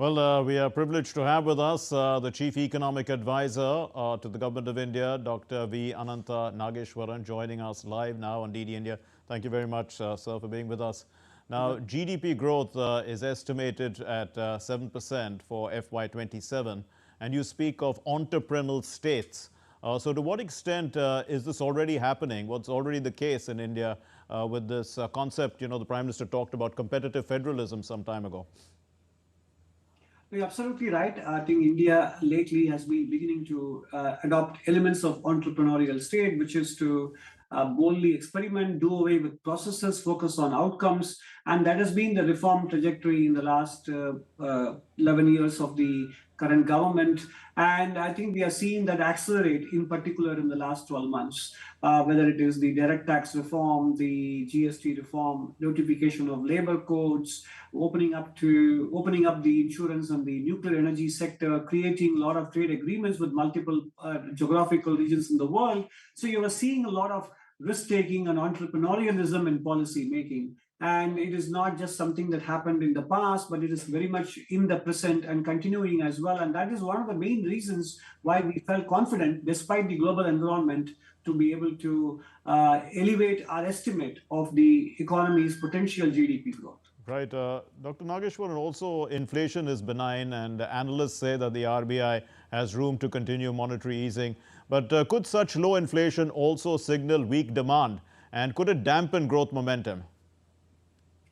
Well, we are privileged to have with us the Chief Economic Advisor to the Government of India, Dr. V. Anantha Nageswaran, joining us live now on DD India. Thank you very much, sir, for being with us. Now, GDP growth is estimated at 7% for FY27, and you speak of entrepreneurial states. So to what extent is this already happening? What's already the case in India with this concept? You know, the Prime Minister talked about competitive federalism some time ago. You're absolutely right. I think India lately has been beginning to adopt elements of entrepreneurial state, which is to boldly experiment, do away with processes, focus on outcomes. And that has been the reform trajectory in the last 11 years of the current government. And I think we are seeing that accelerate, in particular in the last 12 months, whether it is the direct tax reform, the GST reform, notification of labor codes, opening up the insurance and the nuclear energy sector, creating a lot of trade agreements with multiple geographical regions in the world. So you are seeing a lot of risk-taking and entrepreneurialism in policy making. And it is not just something that happened in the past, but it is very much in the present and continuing as well. And that is one of the main reasons why we felt confident, despite the global environment, to be able to elevate our estimate of the economy's potential GDP growth. Right. Dr. Nageswaran, also inflation is benign, and analysts say that the RBI has room to continue monetary easing. But could such low inflation also signal weak demand, and could it dampen growth momentum?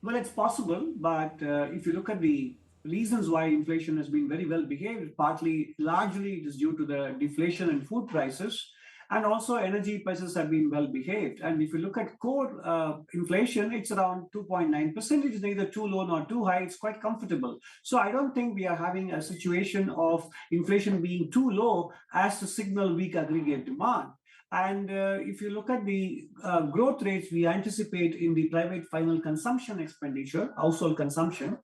Well, it's possible, but if you look at the reasons why inflation has been very well behaved, largely it is due to the deflation in food prices, and also energy prices have been well behaved. And if you look at core inflation, it's around 2.9%. It is neither too low nor too high. It's quite comfortable. So I don't think we are having a situation of inflation being too low as to signal weak aggregate demand. And if you look at the growth rates we anticipate in the private final consumption expenditure, household consumption,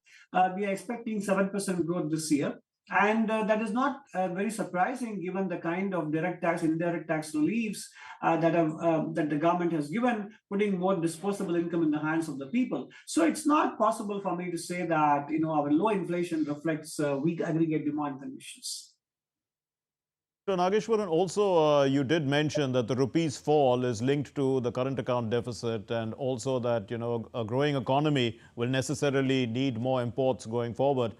we are expecting 7% growth this year. And that is not very surprising given the kind of direct tax, indirect tax reliefs that the government has given, putting more disposable income in the hands of the people. So it's not possible for me to say that our low inflation reflects weak aggregate demand conditions. So Nageswaran, also you did mention that the rupee's fall is linked to the current account deficit, and also that a growing economy will necessarily need more imports going forward.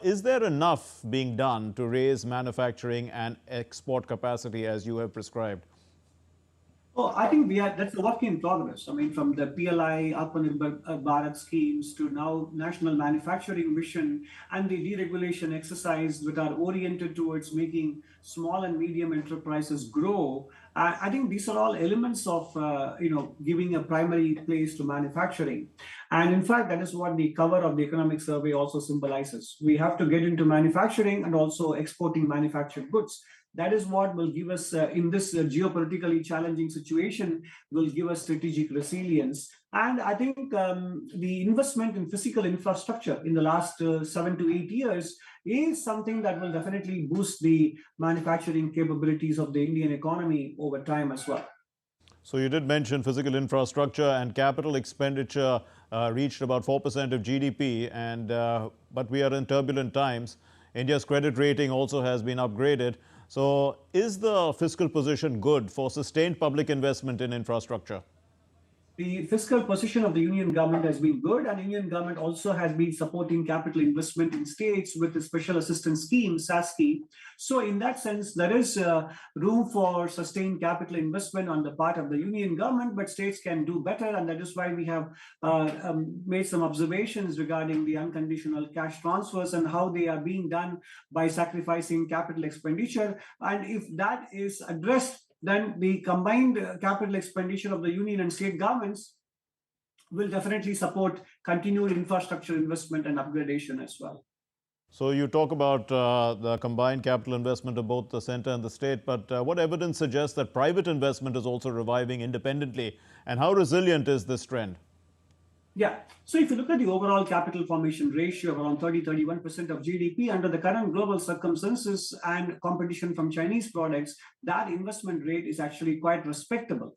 Is there enough being done to raise manufacturing and export capacity as you have prescribed? Oh, I think that's a work in progress. I mean, from the PLI, Atmanirbhar Bharat schemes to now national manufacturing mission and the deregulation exercise that are oriented towards making small and medium enterprises grow. I think these are all elements of, giving a primary place to manufacturing. And in fact, that is what the cover of the economic survey also symbolizes. We have to get into manufacturing and also exporting manufactured goods. That is what will give us, in this geopolitically challenging situation, will give us strategic resilience. And I think the investment in physical infrastructure in the last 7 to 8 years is something that will definitely boost the manufacturing capabilities of the Indian economy over time as well. So you did mention physical infrastructure, and capital expenditure reached about 4% of GDP, but we are in turbulent times. India's credit rating also has been upgraded. So is the fiscal position good for sustained public investment in infrastructure? The fiscal position of the Union government has been good, and Union government also has been supporting capital investment in states with the special assistance scheme, SASCI. So in that sense, there is room for sustained capital investment on the part of the Union government, but states can do better. And that is why we have made some observations regarding the unconditional cash transfers and how they are being done by sacrificing capital expenditure. And if that is addressed, then the combined capital expenditure of the union and state governments will definitely support continued infrastructure investment and upgradation as well. So you talk about the combined capital investment of both the center and the state, but what evidence suggests that private investment is also reviving independently, and how resilient is this trend? Yeah. So if you look at the overall capital formation ratio of around 30-31% of GDP under the current global circumstances and competition from Chinese products, that investment rate is actually quite respectable.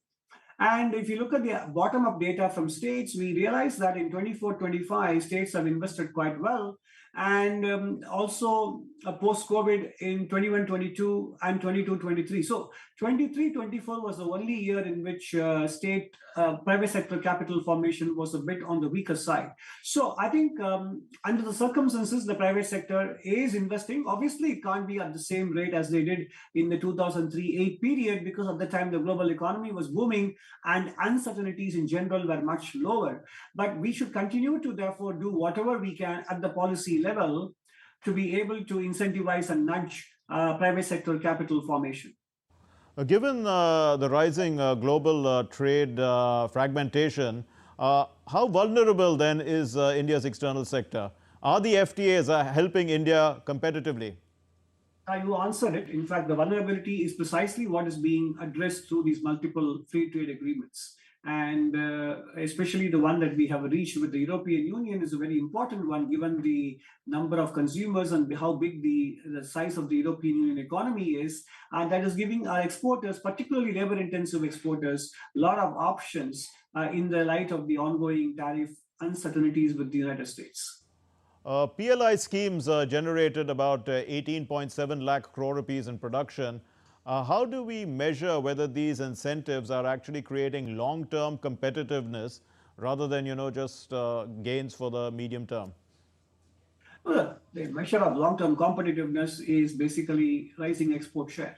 And if you look at the bottom-up data from states, we realize that in 24-25, states have invested quite well. and also post-COVID in 21-22 and 22-23. So 23-24 was the only year in which state private sector capital formation was a bit on the weaker side. So I think under the circumstances, the private sector is investing. Obviously, it can't be at the same rate as they did in the 2003-8 period, because at the time the global economy was booming and uncertainties in general were much lower. But we should continue to therefore do whatever we can at the policy level to be able to incentivize and nudge private sector capital formation. Given the rising global trade fragmentation, how vulnerable then is India's external sector? Are the FTAs helping India competitively? You answered it. In fact, the vulnerability is precisely what is being addressed through these multiple free trade agreements. And especially the one that we have reached with the European Union is a very important one, given the number of consumers and how big the size of the European Union economy is. And that is giving our exporters, particularly labor-intensive exporters, a lot of options in the light of the ongoing tariff uncertainties with the United States. PLI schemes generated about 18.7 lakh crore rupees in production. How do we measure whether these incentives are actually creating long-term competitiveness rather than, just gains for the medium term? Well, the measure of long-term competitiveness is basically rising export share.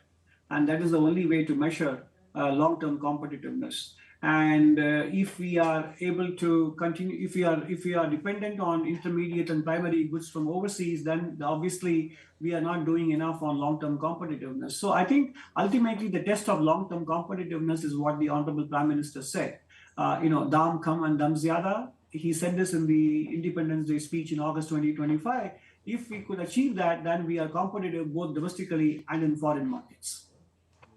And that is the only way to measure long-term competitiveness. And if we are able to continue, if we are dependent on intermediate and primary goods from overseas, then obviously we are not doing enough on long-term competitiveness. So I think ultimately the test of long-term competitiveness is what the Honorable Prime Minister said. Dam kam and dam zyada. He said this in the Independence Day speech in August 2025. If we could achieve that, then we are competitive both domestically and in foreign markets.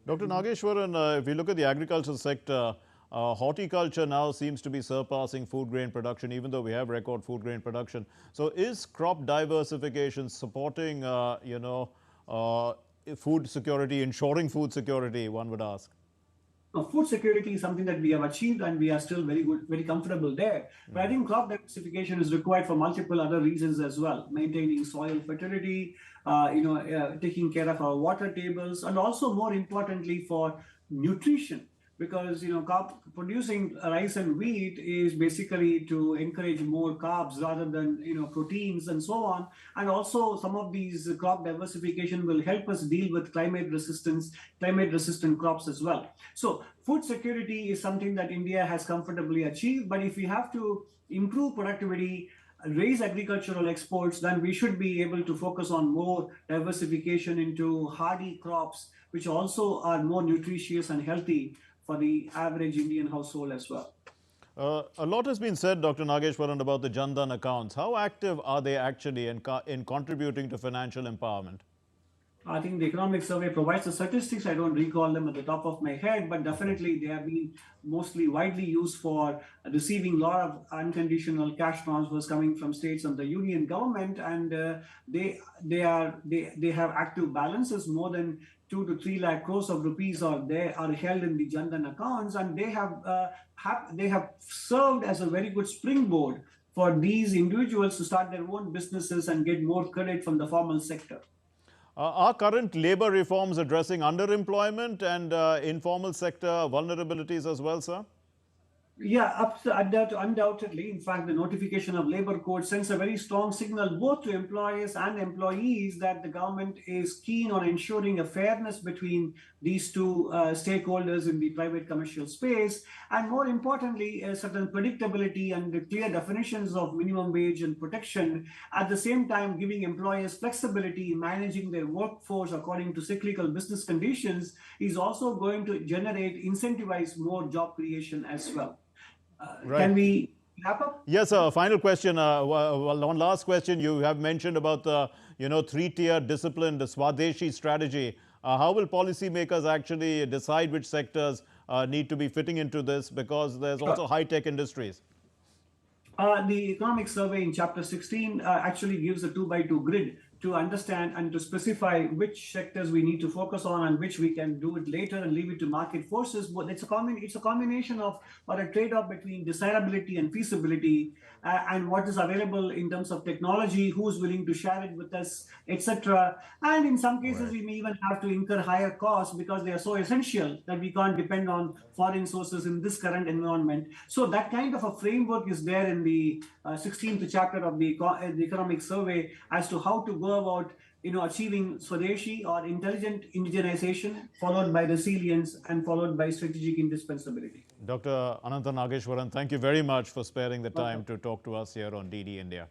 Dr. Nageswaran, if we look at the agricultural sector, horticulture now seems to be surpassing food grain production, even though we have record food grain production. So is crop diversification supporting, food security, ensuring food security, one would ask? Food security is something that we have achieved and we are still very comfortable there. But I think crop diversification is required for multiple other reasons as well. Maintaining soil fertility, taking care of our water tables, and also more importantly for nutrition. Because producing rice and wheat is basically to encourage more carbs rather than proteins and so on. And also some of these crop diversification will help us deal with climate resistant crops as well. So food security is something that India has comfortably achieved. But if we have to improve productivity, raise agricultural exports, then we should be able to focus on more diversification into hardy crops, which also are more nutritious and healthy for the average Indian household as well. A lot has been said, Dr. Nageswaran, about the Jan Dhan accounts. How active are they actually in contributing to financial empowerment? I think the economic survey provides the statistics. I don't recall them at the top of my head, but definitely they have been mostly widely used for receiving a lot of unconditional cash transfers coming from states and the union government, and they have active balances. More than 2 to 3 lakh crores of rupees are held in the Jan Dhan accounts, and they have served as a very good springboard for these individuals to start their own businesses and get more credit from the formal sector. Are current labor reforms addressing underemployment and informal sector vulnerabilities as well, sir? Yeah, undoubtedly. In fact, the notification of labor code sends a very strong signal both to employers and employees that the government is keen on ensuring a fairness between these two stakeholders in the private commercial space, and more importantly, a certain predictability and the clear definitions of minimum wage and protection, at the same time giving employers flexibility in managing their workforce according to cyclical business conditions is also going to incentivize more job creation as well. Right. Can we wrap up? Yes, sir. Final question. One last question. You have mentioned about the three-tier disciplined Swadeshi strategy. How will policymakers actually decide which sectors need to be fitting into this? Because there's also high-tech industries. The economic survey in chapter 16 actually gives a 2x2 grid to understand and to specify which sectors we need to focus on and which we can do it later and leave it to market forces. But it's a combination of, or a trade-off between desirability and feasibility, and what is available in terms of technology, who's willing to share it with us, etc. And in some cases, we may even have to incur higher costs because they are so essential that we can't depend on foreign sources in this current environment. So that kind of a framework is there in the 16th chapter of the economic survey as to how to go about achieving Swadeshi or intelligent indigenization, followed by resilience and followed by strategic indispensability. Dr. Anantha Nageswaran, thank you very much for sparing the time to talk to us here on DD India.